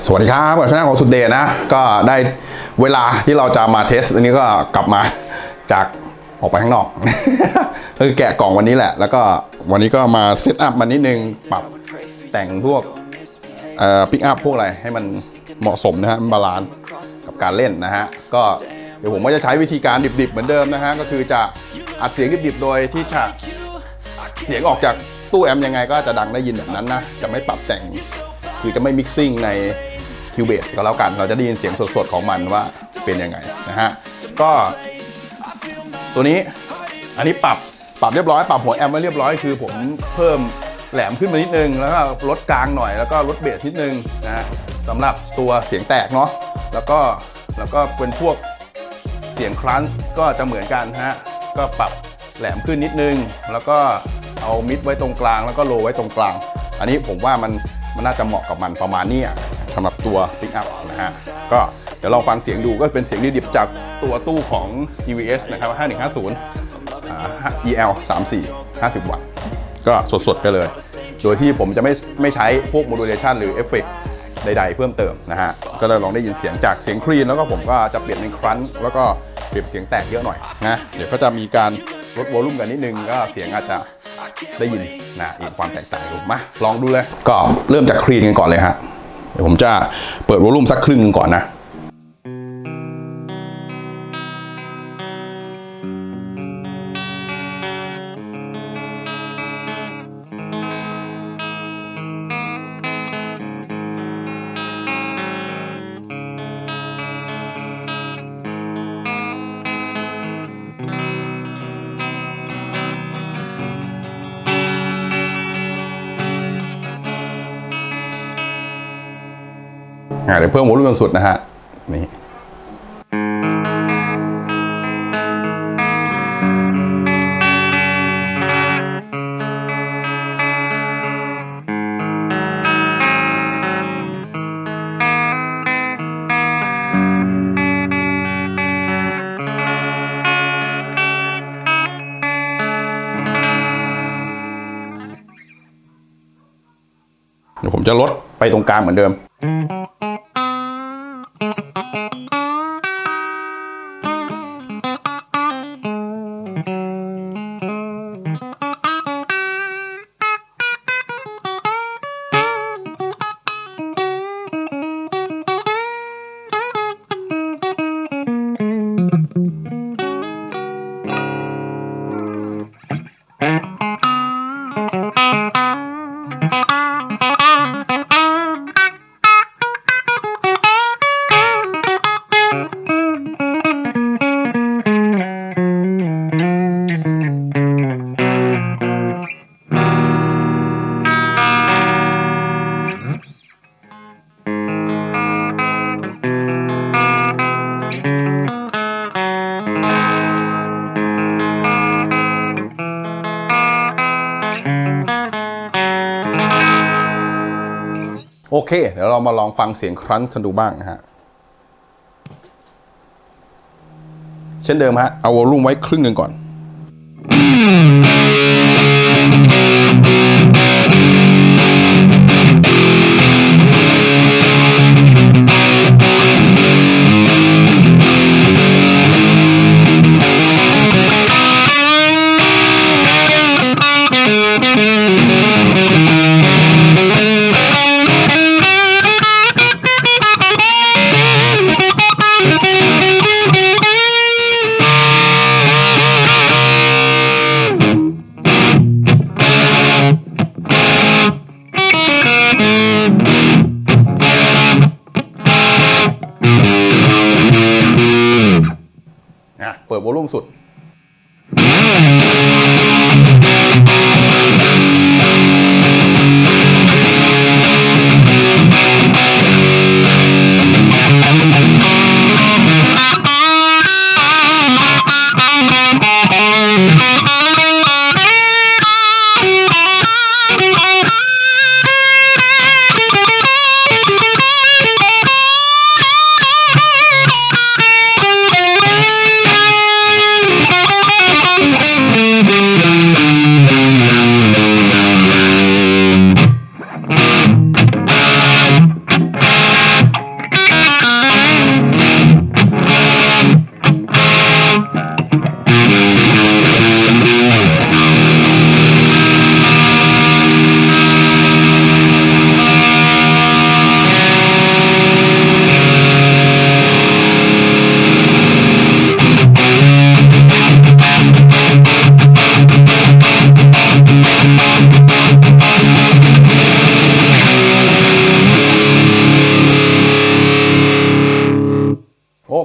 สวัสดีครับกับช่องของสุดเดชนะก็ได้เวลาที่เราจะมาเทสอันนี้ก็กลับมาจากออกไปข้างนอก คือแกะกล่องวันนี้แหละแล้วก็วันนี้ก็มาเซตอัพมันนิดนึงปรับแต่งพวกปิกอัพพวกอะไรให้มันเหมาะสมนะฮะบาลานซ์กับการเล่นนะฮะก็เดี๋ยวผมก็จะใช้วิธีการดิบๆเหมือนเดิมนะฮะก็คือจะอัดเสียงดิบๆโดยที่จะเสียงออกจากตู้แอมป์ยังไงก็จะดังได้ยินแบบนั้นนะจะไม่ปรับแต่งคือจะไม่มิกซิ่งในCubase ก็แล้วกันเราจะได้ยินเสียงสดๆของมันว่าเป็นยังไงนะฮะก็ตัวนี้อันนี้ปรับเรียบร้อยปรับหัวแอมป์ไว้เรียบร้อยคือผมเพิ่มแหลมขึ้นมานิดนึงแล้วก็ลดกลางหน่อยแล้วก็ลดเบสนิดนึงนะฮะสำหรับตัวเสียงแตกเนาะแล้วก็เป็นพวกเสียงครันช์ก็จะเหมือนกันฮะก็ปรับแหลมขึ้นนิดนึงแล้วก็เอามิดไว้ตรงกลางแล้วก็โลไว้ตรงกลางอันนี้ผมว่ามันน่าจะเหมาะกับมันประมาณนี้สำหรับตัว Pick Up นะฮะก็เดี๋ยวลองฟังเสียงดูก็เป็นเสียงดิบจากตัวตู้ของ EVS นะครับ5150 EL 34 50 วัตต์ก็สดๆไปเลยโดยที่ผมจะไม่ใช้พวก modulation หรือเอฟเฟกต์ใดๆเพิ่มเติมนะฮะก็จะลองได้ยินเสียงจากเสียงคลีนแล้วก็ผมก็จะเปลี่ยนเป็นครันช์แล้วก็เปลี่ยนเสียงแตกเยอะหน่อยนะเดี๋ยวก็จะมีการลดวอลลุ่มกันนิดนึงก็เสียงอาจจะได้ยินนะอีกความแตกต่างดูมาลองดูเลยก็เริ่มจากคลีนกันก่อนเลยฮะเดี๋ยวผมจะเปิดวอลลุ่มสักครึ่งนึงก่อนนะเดี๋ยวเพิ่มวอลลุ่มจนสุดนะฮะนี่เดี๋ยวผมจะลดไปตรงกลางเหมือนเดิมโอเคเดี๋ยวเรามาลองฟังเสียงครันช์กันดูบ้างนะฮะเช่นเดิมฮะเอาวอลลุ่มไว้ครึ่งหนึ่งก่อนเปิดวอลลุ่มสุด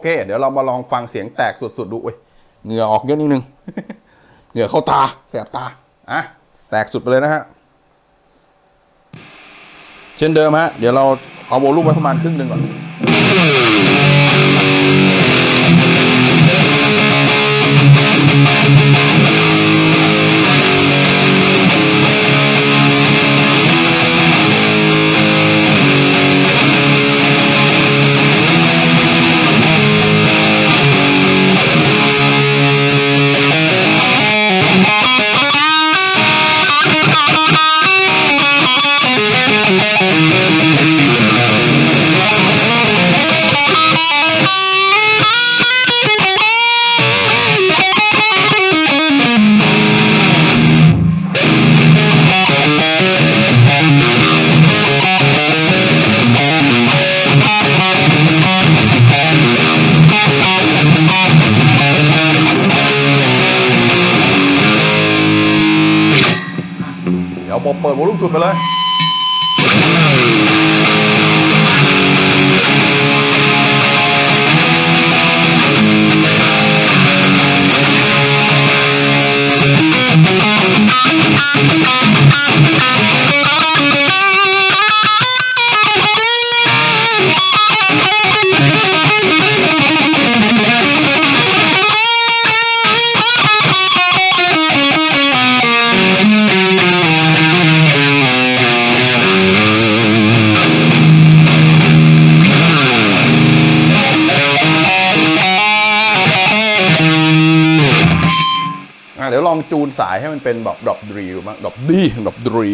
เคเดี๋ยวเรามาลองฟังเสียงแตกสุดๆดูเหงื่อออกเยอะนิดนึง เหงื่อเข้าตาแสบตาแตกสุดไปเลยนะฮะเช่นเดิมฮะเดี๋ยวเราเอาโวลูมไว้ประมาณครึ่งหนึ่งก่อนเดี๋ยวเปิดโวลูมสุดไปเลยเดี๋ยวลองจูนสายให้มันเป็นแบบดรอปดรีดูมั้งดรอปดรี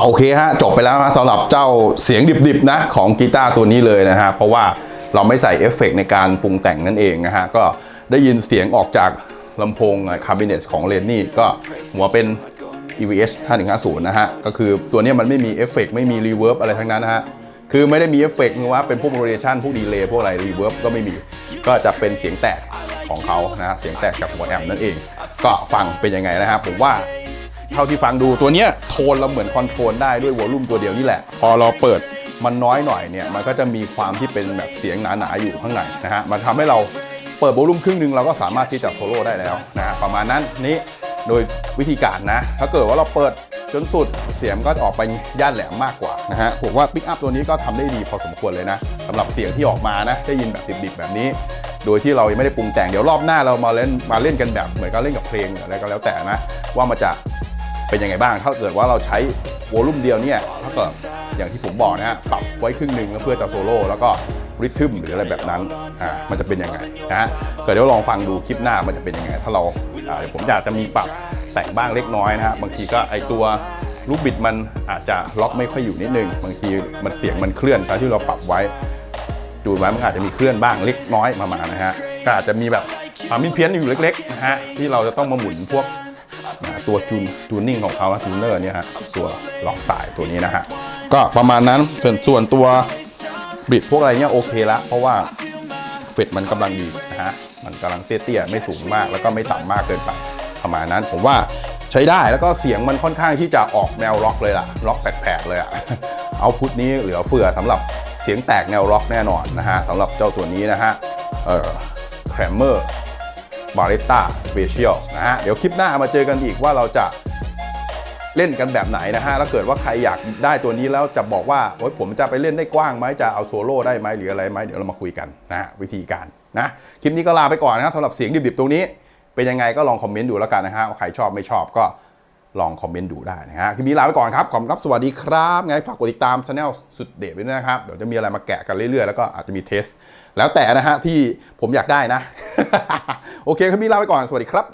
โอเคฮะจบไปแล้วนะสำหรับเจ้าเสียงดิบๆนะของกีตาร์ตัวนี้เลยนะฮะเพราะว่าเราไม่ใส่เอฟเฟกต์ในการปรุงแต่งนั่นเองนะฮะก็ได้ยินเสียงออกจากลำโพงคาบิเนตของเลนนี่ก็หัวเป็น EVS 5150นะฮะก็คือตัวนี้มันไม่มีเอฟเฟกต์ไม่มีรีเวิร์บอะไรทั้งนั้นนะฮะคือไม่ได้มีเอฟเฟกต์ว่าเป็นพวกโมเดชั่นพวกดีเลย์พวกอะไรรีเวิร์บก็ไม่มีก็จะเป็นเสียงแตกของเขานะฮะเสียงแตกจากหัวแอมป์นั่นเองก็ฟังเป็นยังไงนะฮะผมว่าเท่าที่ฟังดูตัวเนี้ยโทนเราเหมือนคอนโทรลได้ด้วยวอลลุ่มตัวเดียวนี่แหละพอเราเปิดมันน้อยหน่อยเนี่ยมันก็จะมีความที่เป็นแบบเสียงหนาๆอยู่ข้างในนะฮะมันทำให้เราเปิดวอลลุ่มครึ่งนึงเราก็สามารถที่จะโซโล่ได้แล้วนะฮะประมาณนั้นนี้โดยวิธีการนะถ้าเกิดว่าเราเปิดจนสุดเสียงก็จะออกไปย่านแหลมมากกว่านะฮะผมว่าปิกอัพตัวนี้ก็ทำได้ดีพอสมควรเลยนะสำหรับเสียงที่ออกมานะได้ยินแบบดิบๆแบบนี้โดยที่เรายังไม่ได้ปรุงแต่งเดี๋ยวรอบหน้าเรามาเล่นกันแบบเหมือนกับเล่นกับเพลงอะไรก็แล้วแต่นะว่ามันจะเป็นยังไงบ้างถ้าเกิดว่าเราใช้วอลลุ่มเดียวเนี่ยถ้าเกิดอย่างที่ผมบอกนะฮะปรับไว้ครึ่งนึงเพื่อจะโซโล่แล้วก็ริทึมหรืออะไรแบบนั้นมันจะเป็นยังไงนะฮะเดี๋ยวลองฟังดูคลิปหน้ามันจะเป็นยังไงถ้าเราเดี๋ยวผมอยากจะมีปรับแต่งบ้างเล็กน้อยนะฮะบางทีก็ไอตัวลูกบิดมันอาจจะล็อกไม่ค่อยอยู่นิดนึงบางทีมันเสียงมันเคลื่อนตามที่เราปรับไว้จูนไว้มันอาจจะมีเคลื่อนบ้างเล็กน้อยประมาณนะฮะก็อาจจะมีแบบ มีเพี้ยนอยู่เล็กๆนะฮะที่เราจะต้องมาหมุนพวกตัวจูนนิ่งของเขาจูนเนอร์เนี่ยฮะตัวล็อกสายตัวนี้นะฮะก็ประมาณนั้นส่วนตัวบิดพวกอะไรเนี้ยโอเคละเพราะว่าเฟดมันกำลังดีนะฮะมันกำลังเตี้ยๆไม่สูงมากแล้วก็ไม่ต่ำมากเกินไปประมาณนั้นผมว่าใช้ได้แล้วก็เสียงมันค่อนข้างที่จะออกแนวร็อกเลยล่ะร็อกแผลกๆเลยอะเอาพุทนี้เหลือเฟือสำหรับเสียงแตกแนวร็อกแน่นอนนะฮะสำหรับเจ้าตัวนี้นะฮะแครมเมอร์บาริต้าสเปเชียลนะฮะเดี๋ยวคลิปหน้ามาเจอกันอีกว่าเราจะเล่นกันแบบไหนนะฮะแล้วเกิดว่าใครอยากได้ตัวนี้แล้วจะบอกว่าโอ๊ยผมจะไปเล่นได้กว้างไหมจะเอาโซโล่ได้ไหมหรืออะไรไหมเดี๋ยวเรามาคุยกันนะฮะวิธีการนะคลิปนี้ก็ลาไปก่อนนะครับสำหรับเสียงดิบๆตรงนี้เป็นยังไงก็ลองคอมเมนต์ดูแล้วกันนะฮะว่าใครชอบไม่ชอบก็ลองคอมเมนต์ดูได้นะฮะคลิปนี้ลาไปก่อนครับขอบคุณครับสวัสดีครับไงฝากกดติดตาม channel สุดเด็ดไว้ด้วยนะครับเดี๋ยวจะมีอะไรมาแกะกันเรื่อยๆแล้วก็อาจจะมีเทสแล้วแต่นะฮะที่ผมอยากได้นะ โอเคคลิปนี้ลาไปก่อนสวัสดีครับ